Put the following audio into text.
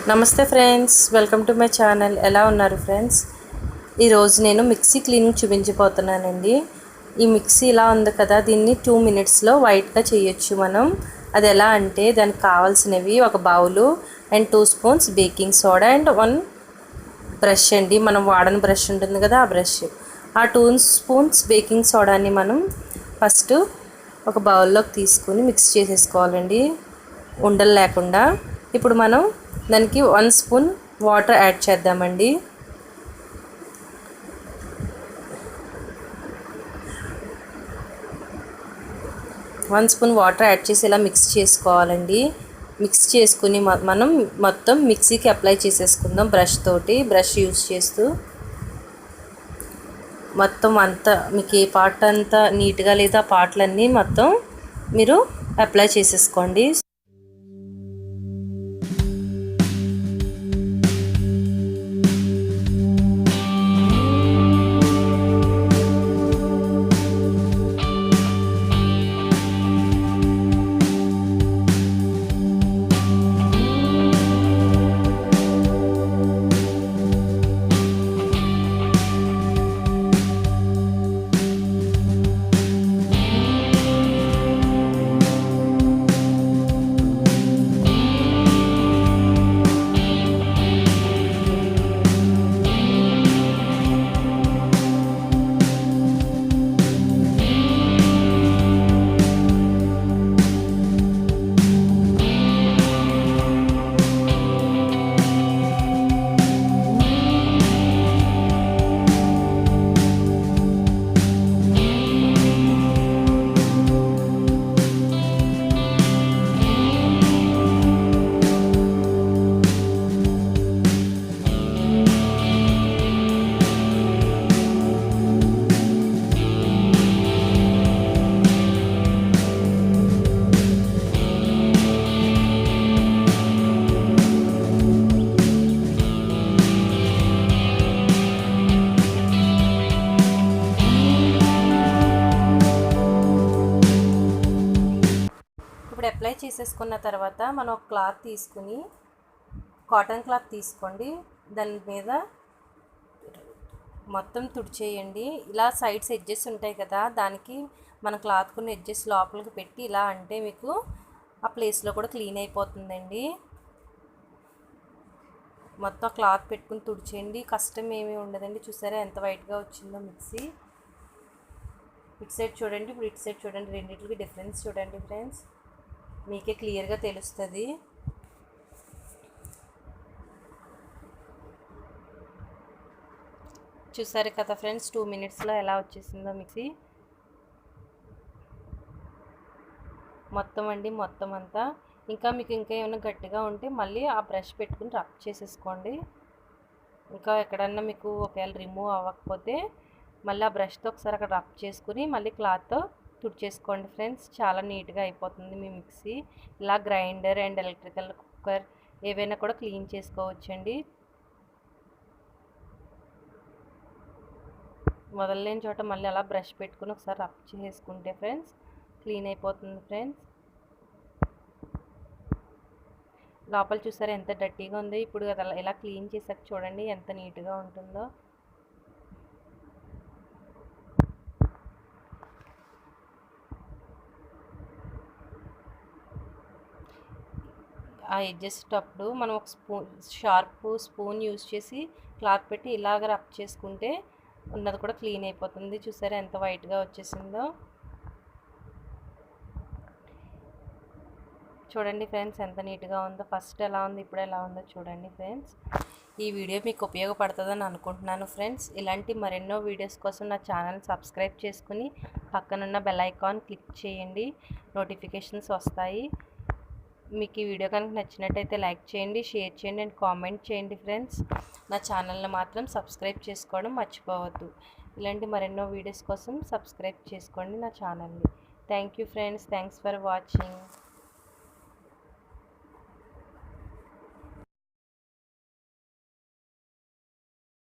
నమస్తే friends, welcome to my channel. ఎలా ఉన్నారు ఫ్రెండ్స్? ఈరోజు నేను మిక్సీ క్లీనింగ్ చూపించబోతున్నానండి. ఈ మిక్సీ ఇలా ఉంది కదా, దీన్ని 2 మినిట్స్లో వైట్గా చేయొచ్చు మనం. అది ఎలా అంటే దానికి కావాల్సినవి ఒక bowl and 2 spoons baking soda and 1 brush అండి. మనం వాడని బ్రష్ ఉంటుంది కదా, ఆ బ్రష్. ఆ 2 స్పూన్స్ బేకింగ్ సోడాని మనం ఫస్ట్ ఒక బౌల్లోకి తీసుకుని మిక్స్ చేసేసుకోవాలండి, ఉండలు లేకుండా. ఇప్పుడు మనం దానికి 1 స్పూన్ వాటర్ యాడ్ చేద్దామండి. వన్ స్పూన్ వాటర్ యాడ్ చేసి ఇలా మిక్స్ చేసుకోవాలండి. మిక్స్ చేసుకుని మనం మొత్తం మిక్సీకి అప్లై చేసేసుకుందాం బ్రష్ యూస్ చేస్తూ. మొత్తం అంతా మీకు ఏ పార్ట్ అంతా నీట్గా లేదా ఆ పార్ట్లన్నీ మొత్తం మీరు అప్లై చేసేసుకోండి. ఇప్పుడు అప్లై చేసేసుకున్న తర్వాత మనం ఒక క్లాత్ తీసుకుని, కాటన్ క్లాత్ తీసుకోండి, దాని మీద మొత్తం తుడిచేయండి. ఇలా సైడ్స్ ఎడ్జెస్ ఉంటాయి కదా, దానికి మన క్లాత్ కొన్ని ఎడ్జెస్ లోపలికి పెట్టి ఇలా అంటే మీకు ఆ ప్లేస్లో కూడా క్లీన్ అయిపోతుందండి. మొత్తం క్లాత్ పెట్టుకుని తుడిచేయండి, కష్టం ఏమీ ఉండదండి. చూసారా ఎంత వైట్గా వచ్చిందో మిక్సీ. ఇటు సైడ్ చూడండి, ఇప్పుడు ఇటు సైడ్ చూడండి, రెండింటికి డిఫరెన్స్ చూడండి ఫ్రెండ్స్, మీకే క్లియర్గా తెలుస్తుంది. చూసారు కదా ఫ్రెండ్స్, 2 మినిట్స్లో ఎలా వచ్చేసిందో మిక్సీ మొత్తం అండి, మొత్తం అంతా. ఇంకా మీకు ఇంకా ఏమైనా గట్టిగా ఉంటే మళ్ళీ ఆ బ్రష్ పెట్టుకుని రబ్ చేసేసుకోండి. ఇంకా ఎక్కడన్నా మీకు ఒకవేళ రిమూవ్ అవ్వకపోతే మళ్ళీ ఆ బ్రష్తో ఒకసారి అక్కడ రబ్ చేసుకుని మళ్ళీ క్లాత్తో తుడిచేసుకోండి ఫ్రెండ్స్. చాలా నీట్గా అయిపోతుంది మీ మిక్సీ. ఇలా గ్రైండర్ అండ్ ఎలక్ట్రికల్ కుక్కర్ ఏవైనా కూడా క్లీన్ చేసుకోవచ్చండి. మొదలలేని చోట మళ్ళీ అలా బ్రష్ పెట్టుకుని ఒకసారి రబ్ చేసుకుంటే ఫ్రెండ్స్ క్లీన్ అయిపోతుంది ఫ్రెండ్స్. లోపల చూసారా ఎంత డర్టీగా ఉందో. ఇప్పుడు అలా ఇలా క్లీన్ చేసాక చూడండి ఎంత నీట్గా ఉంటుందో. ఆ ఎడ్జెస్టప్పుడు మనం ఒక షార్ప్ స్పూన్ యూజ్ చేసి క్లాత్ పెట్టి ఇలాగ రబ్ చేసుకుంటే ఉన్నది కూడా క్లీన్ అయిపోతుంది. చూసారా ఎంత వైట్గా వచ్చేసిందో. చూడండి ఫ్రెండ్స్ ఎంత నీట్గా ఉందో. ఫస్ట్ ఎలా ఉంది, ఇప్పుడు ఎలా ఉందో చూడండి ఫ్రెండ్స్. ఈ వీడియో మీకు ఉపయోగపడుతుందని అనుకుంటున్నాను ఫ్రెండ్స్. ఇలాంటి మరెన్నో వీడియోస్ కోసం నా ఛానల్ సబ్స్క్రైబ్ చేసుకుని పక్కనున్న బెల్ ఐకాన్ క్లిక్ చేయండి, నోటిఫికేషన్స్ వస్తాయి. మీకు ఈ వీడియో కనుక నచ్చినట్టయితే లైక్ చేయండి, షేర్ చేయండి అండ్ కామెంట్ చేయండి ఫ్రెండ్స్. నా ఛానల్ని మాత్రం సబ్స్క్రైబ్ చేసుకోవడం మర్చిపోవద్దు. ఇలాంటి మరెన్నో వీడియోస్ కోసం సబ్స్క్రైబ్ చేసుకోండి నా ఛానల్ని. Thank you friends, thanks for watching.